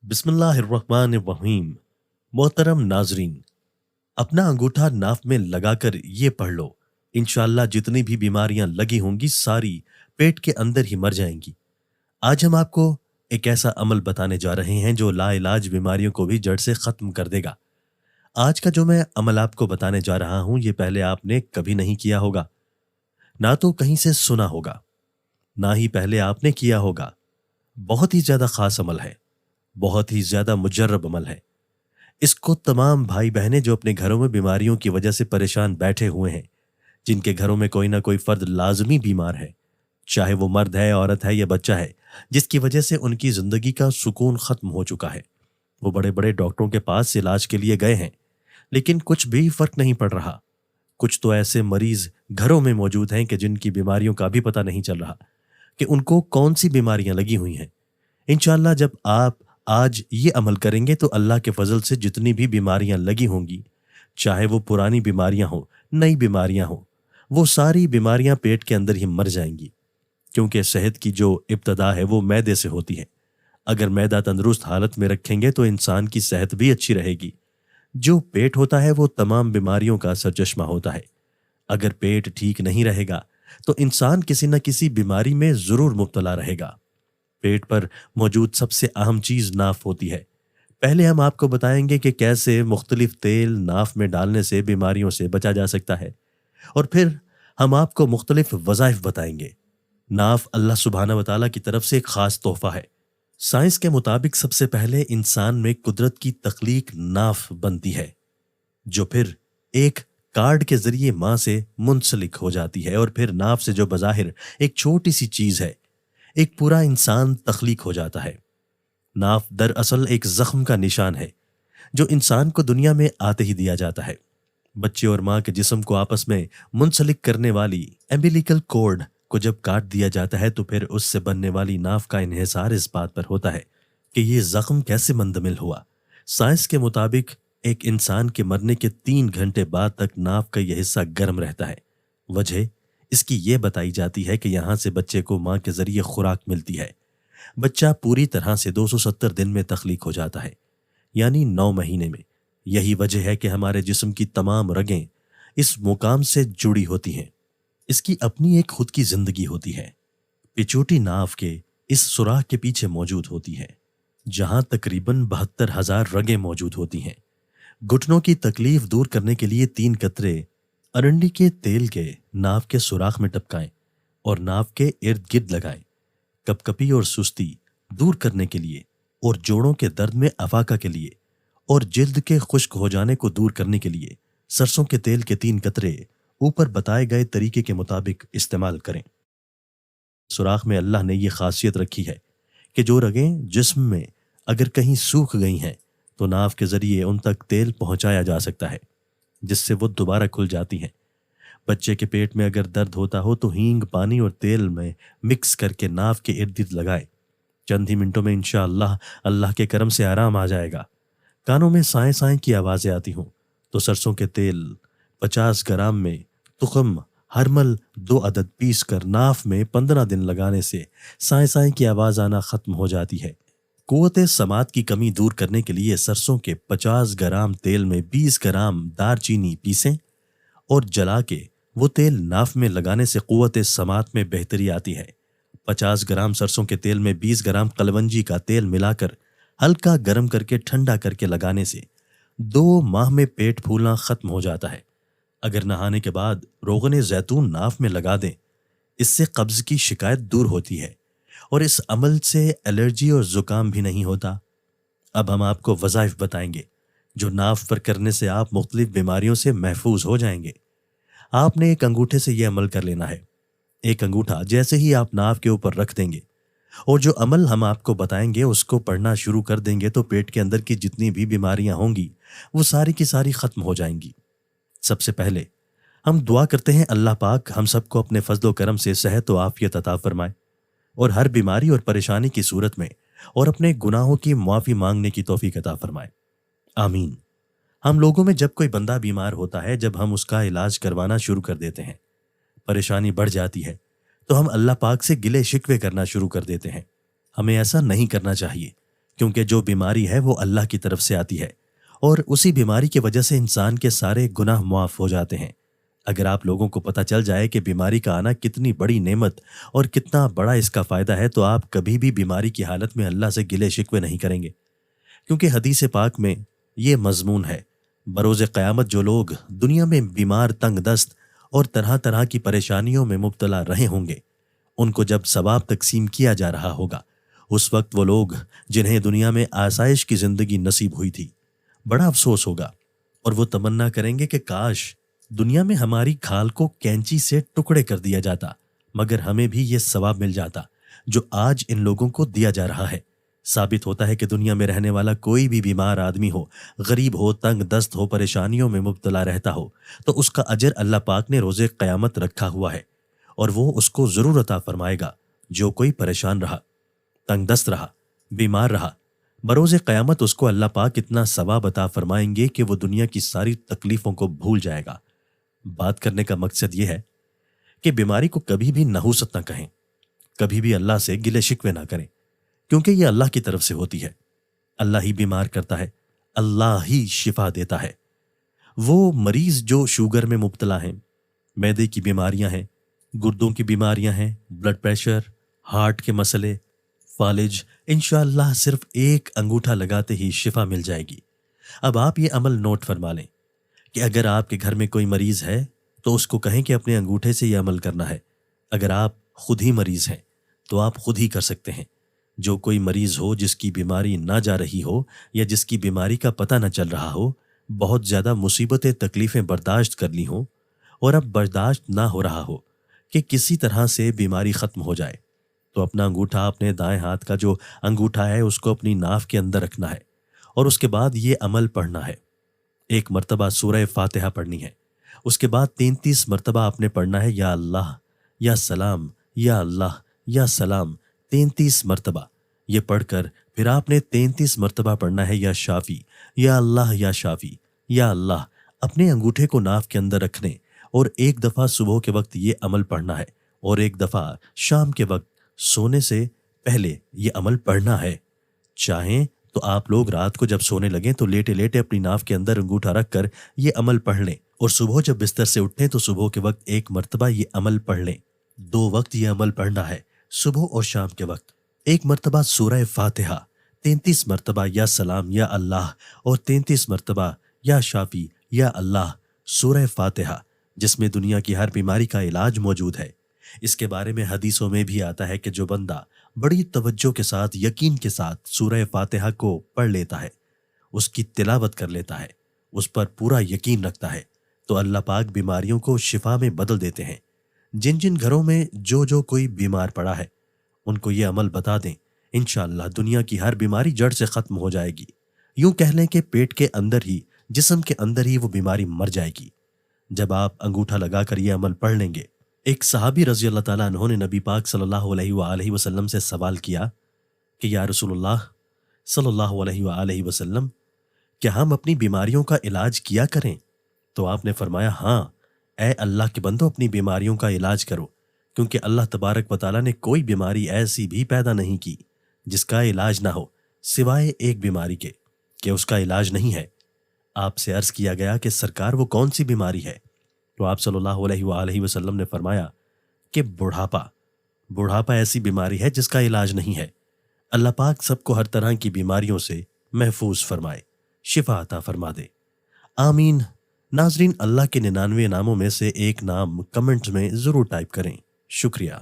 बिस्मिल्लाहिर्रहमानिर्रहीम। मोहतरम नाजरीन, अपना अंगूठा नाफ में लगाकर ये पढ़ लो, इंशाअल्लाह जितनी भी बीमारियां लगी होंगी सारी पेट के अंदर ही मर जाएंगी। आज हम आपको एक ऐसा अमल बताने जा रहे हैं जो लाइलाज बीमारियों को भी जड़ से खत्म कर देगा। आज का जो मैं अमल आपको बताने जा रहा हूं ये पहले आपने कभी नहीं किया होगा, ना तो कहीं से सुना होगा, ना ही पहले आपने किया होगा। बहुत ही ज्यादा खास अमल है, बहुत ही ज्यादा मुजर्रब अमल है। इसको तमाम भाई बहनें जो अपने घरों में बीमारियों की वजह से परेशान बैठे हुए हैं, जिनके घरों में कोई ना कोई फर्द लाजमी बीमार है, चाहे वो मर्द है, औरत है या बच्चा है, जिसकी वजह से उनकी जिंदगी का सुकून खत्म हो चुका है। वो बड़े बड़े डॉक्टरों के पास इलाज के लिए गए हैं, लेकिन कुछ भी फर्क नहीं पड़ रहा। कुछ तो ऐसे मरीज घरों में मौजूद हैं कि जिनकी बीमारियों का भी पता नहीं चल रहा कि उनको कौन सी बीमारियां लगी हुई हैं। इंशाअल्लाह जब आप आज ये अमल करेंगे तो अल्लाह के फजल से जितनी भी बीमारियां लगी होंगी, चाहे वो पुरानी बीमारियां हो, नई बीमारियां हो, वो सारी बीमारियां पेट के अंदर ही मर जाएंगी। क्योंकि सेहत की जो इब्तदा है वो मैदे से होती है। अगर मैदा तंदुरुस्त हालत में रखेंगे तो इंसान की सेहत भी अच्छी रहेगी। जो पेट होता है वो तमाम बीमारियों का सरचश्मा होता है। अगर पेट ठीक नहीं रहेगा तो इंसान किसी न किसी बीमारी में जरूर मुब्तला रहेगा। पेट पर मौजूद सबसे अहम चीज नाफ होती है। पहले हम आपको बताएंगे कि कैसे मुख्तलिफ तेल नाफ में डालने से बीमारियों से बचा जा सकता है, और फिर हम आपको मुख्तलिफ वज़ाइफ बताएंगे। नाफ अल्लाह सुब्हाना व तआला की तरफ से एक खास तोहफा है। साइंस के मुताबिक सबसे पहले इंसान में कुदरत की तख्लीक नाफ बनती है, जो फिर एक कार्ड के जरिए मां से मुंसलिक हो जाती है, और फिर नाफ से जो बज़ाहिर एक छोटी सी चीज है, एक पूरा इंसान तख्लीक हो जाता है। नाफ दरअसल एक जख्म का निशान है जो इंसान को दुनिया में आते ही दिया जाता है। बच्चे और मां के जिस्म को आपस में मुंसलिक करने वाली एम्बिलिकल कॉर्ड को जब काट दिया जाता है तो फिर उससे बनने वाली नाफ का इन्हिसार इस बात पर होता है कि ये जख्म कैसे मंदमिल हुआ। साइंस के मुताबिक एक इंसान के मरने के 3 घंटे बाद तक नाफ का यह हिस्सा गर्म रहता है। वजह इसकी यह बताई जाती है कि यहां से बच्चे को मां के जरिए खुराक मिलती है। बच्चा पूरी तरह से 270 दिन में तख्लीक हो जाता है, यानी 9 महीने में। यही वजह है कि हमारे जिस्म की तमाम रगें इस मुकाम से जुड़ी होती हैं। इसकी अपनी एक खुद की जिंदगी होती है। पिचोटी नाफ के इस सुराख के पीछे मौजूद होती है, जहां तकरीबन 72,000 रगें मौजूद होती हैं। घुटनों की तकलीफ दूर करने के लिए 3 कतरे अरंडी के तेल के नाफ के सुराख में टपकाएं और नाफ के इर्द गिर्द लगाएं। कपकपी और सुस्ती दूर करने के लिए, और जोड़ों के दर्द में अफाका के लिए, और जिल्द के खुश्क हो जाने को दूर करने के लिए सरसों के तेल के 3 कतरे ऊपर बताए गए तरीके के मुताबिक इस्तेमाल करें। सुराख में अल्लाह ने यह खासियत रखी है कि जो रगें जिस्म में अगर कहीं सूख गई हैं तो नाफ के जरिए उन तक तेल पहुंचाया जा सकता है, जिससे वो दोबारा खुल जाती हैं। बच्चे के पेट में अगर दर्द होता हो तो हींग पानी और तेल में मिक्स करके नाफ के इर्द गिर्द लगाएं। चंद ही मिनटों में इंशाअल्लाह अल्लाह के करम से आराम आ जाएगा। कानों में साएं साएं की आवाजें आती हों तो सरसों के तेल 50 ग्राम में तुखम हरमल 2 अदद पीस कर नाफ में 15 दिन लगाने से साएं साएं की आवाज आना खत्म हो जाती है। कुव्वते समात की कमी दूर करने के लिए सरसों के 50 ग्राम तेल में 20 ग्राम दारचीनी पीसें और जला के वो तेल नाफ में लगाने से कुव्वते समात में बेहतरी आती है। 50 ग्राम सरसों के तेल में 20 ग्राम कलवंजी का तेल मिलाकर हल्का गर्म करके ठंडा करके लगाने से 2 माह में पेट फूलना खत्म हो जाता है। अगर नहाने के बाद रोगन जैतून नाफ में लगा दें, इससे कब्ज की शिकायत दूर होती है, और इस अमल से एलर्जी और जुकाम भी नहीं होता। अब हम आपको वज़ाइफ बताएंगे जो नाफ पर करने से आप मुख्तलिफ बीमारियों से महफूज हो जाएंगे। आपने एक अंगूठे से यह अमल कर लेना है। एक अंगूठा जैसे ही आप नाफ के ऊपर रख देंगे और जो अमल हम आपको बताएंगे उसको पढ़ना शुरू कर देंगे तो पेट के अंदर की जितनी भी बीमारियां होंगी वो सारी की सारी खत्म हो जाएंगी। सबसे पहले हम दुआ करते हैं अल्लाह पाक हम सबको अपने फजलो करम से सेहत व आफियत अता फरमाए, और हर बीमारी और परेशानी की सूरत में और अपने गुनाहों की माफ़ी मांगने की तौफीक अता फरमाए। आमीन। हम लोगों में जब कोई बंदा बीमार होता है, जब हम उसका इलाज करवाना शुरू कर देते हैं, परेशानी बढ़ जाती है तो हम अल्लाह पाक से गिले शिकवे करना शुरू कर देते हैं। हमें ऐसा नहीं करना चाहिए, کیونکہ جو بیماری ہے وہ اللہ کی طرف سے آتی ہے، اور اسی بیماری کی وجہ سے انسان کے سارے گناہ معاف ہو جاتے ہیں۔ اگر آپ لوگوں کو پتہ چل جائے کہ بیماری کا آنا کتنی بڑی نعمت اور کتنا بڑا اس کا فائدہ ہے، تو آپ کبھی بھی بیماری کی حالت میں اللہ سے گلے شکوے نہیں کریں گے، کیونکہ حدیث پاک میں یہ مضمون ہے، بروز قیامت جو لوگ دنیا میں بیمار، تنگ دست اور طرح طرح کی پریشانیوں میں مبتلا رہے ہوں گے، ان کو جب ثواب تقسیم کیا جا رہا ہوگا، اس وقت وہ لوگ جنہیں دنیا میں آسائش کی زندگی نصیب ہوئی تھی، بڑا افسوس ہوگا، اور وہ تمنا کریں گے کہ کاش دنیا میں ہماری کھال کو کینچی سے ٹکڑے کر دیا جاتا، مگر ہمیں بھی یہ ثواب مل جاتا جو آج ان لوگوں کو دیا جا رہا ہے۔ ثابت ہوتا ہے کہ دنیا میں رہنے والا کوئی بھی بیمار آدمی ہو، غریب ہو، تنگ دست ہو، پریشانیوں میں مبتلا رہتا ہو، تو اس کا اجر اللہ پاک نے روز قیامت رکھا ہوا ہے، اور وہ اس کو ضرور عطا فرمائے گا۔ جو کوئی پریشان رہا، تنگ دست رہا، بیمار رہا، بروز قیامت اس کو اللہ پاک اتنا ثواب عطا فرمائیں گے کہ وہ دنیا کی ساری تکلیفوں کو بھول جائے گا۔ بات کرنے کا مقصد یہ ہے کہ بیماری کو کبھی بھی نحوست نہ کہیں، کبھی بھی اللہ سے گلے شکوے نہ کریں، کیونکہ یہ اللہ کی طرف سے ہوتی ہے۔ اللہ ہی بیمار کرتا ہے، اللہ ہی شفا دیتا ہے۔ وہ مریض جو شوگر میں مبتلا ہیں، معدے کی بیماریاں ہیں، گردوں کی بیماریاں ہیں، بلڈ پریشر، ہارٹ کے مسئلے، فالج، انشاءاللہ صرف ایک انگوٹھا لگاتے ہی شفا مل جائے گی۔ اب آپ یہ عمل نوٹ فرما لیں کہ اگر آپ کے گھر میں کوئی مریض ہے تو اس کو کہیں کہ اپنے انگوٹھے سے یہ عمل کرنا ہے۔ اگر آپ خود ہی مریض ہیں تو آپ خود ہی کر سکتے ہیں۔ جو کوئی مریض ہو جس کی بیماری نہ جا رہی ہو یا جس کی بیماری کا پتہ نہ چل رہا ہو، بہت زیادہ مصیبتیں، تکلیفیں برداشت کر لی ہوں، اور اب برداشت نہ ہو رہا ہو کہ کسی طرح سے بیماری ختم ہو جائے، تو اپنا انگوٹھا، اپنے دائیں ہاتھ کا جو انگوٹھا ہے اس کو اپنی ناف کے اندر رکھنا ہے، اور اس کے بعد یہ عمل پڑھنا ہے۔ ایک مرتبہ سورہ فاتحہ پڑھنی ہے، اس کے بعد 33 مرتبہ آپ نے پڑھنا ہے یا اللہ، یا سلام، یا اللہ، یا سلام، 33 مرتبہ۔ یہ پڑھ کر پھر آپ نے 33 مرتبہ پڑھنا ہے یا شافی، یا اللہ، یا شافی، یا اللہ، اپنے انگوٹھے کو ناف کے اندر رکھنے، اور ایک دفعہ صبح کے وقت یہ عمل پڑھنا ہے، اور ایک دفعہ شام کے وقت سونے سے پہلے یہ عمل پڑھنا ہے۔ چاہیں تو آپ لوگ رات کو جب سونے لگیں تو لیٹے لیٹے اپنی ناف کے اندر انگوٹھا رکھ کر یہ عمل پڑھ لیں، اور صبح جب بستر سے اٹھیں تو صبح کے وقت ایک مرتبہ یہ عمل پڑھ لیں۔ 2 وقت یہ عمل پڑھنا ہے، صبح اور شام کے وقت۔ ایک مرتبہ سورہ فاتحہ، 33 مرتبہ یا سلام، یا اللہ، اور 33 مرتبہ یا شافی، یا اللہ، سورہ فاتحہ، جس میں دنیا کی ہر بیماری کا علاج موجود ہے۔ اس کے بارے میں حدیثوں میں بھی آتا ہے کہ جو بندہ بڑی توجہ کے ساتھ، یقین کے ساتھ سورہ فاتحہ کو پڑھ لیتا ہے، اس کی تلاوت کر لیتا ہے، اس پر پورا یقین رکھتا ہے، تو اللہ پاک بیماریوں کو شفا میں بدل دیتے ہیں۔ جن جن گھروں میں جو کوئی بیمار پڑا ہے ان کو یہ عمل بتا دیں، انشاءاللہ دنیا کی ہر بیماری جڑ سے ختم ہو جائے گی۔ یوں کہہ لیں کہ پیٹ کے اندر ہی، جسم کے اندر ہی وہ بیماری مر جائے گی جب آپ انگوٹھا لگا کر یہ عمل پڑھ لیں گے۔ ایک صحابی رضی اللہ تعالیٰ عنہ نے نبی پاک صلی اللہ علیہ وآلہ وسلم سے سوال کیا کہ یا رسول اللہ صلی اللہ علیہ وآلہ وسلم، کیا ہم اپنی بیماریوں کا علاج کیا کریں؟ تو آپ نے فرمایا، ہاں اے اللہ کے بندو، اپنی بیماریوں کا علاج کرو، کیونکہ اللہ تبارک و تعالیٰ نے کوئی بیماری ایسی بھی پیدا نہیں کی جس کا علاج نہ ہو، سوائے ایک بیماری کے کہ اس کا علاج نہیں ہے۔ آپ سے عرض کیا گیا کہ سرکار وہ کون سی بیماری ہے؟ تو آپ صلی اللہ علیہ وآلہ وسلم نے فرمایا کہ بڑھاپا ایسی بیماری ہے جس کا علاج نہیں ہے۔ اللہ پاک سب کو ہر طرح کی بیماریوں سے محفوظ فرمائے، شفا عطا فرما دے، آمین۔ ناظرین، اللہ کے 99 ناموں میں سے ایک نام کمنٹ میں ضرور ٹائپ کریں۔ شکریہ۔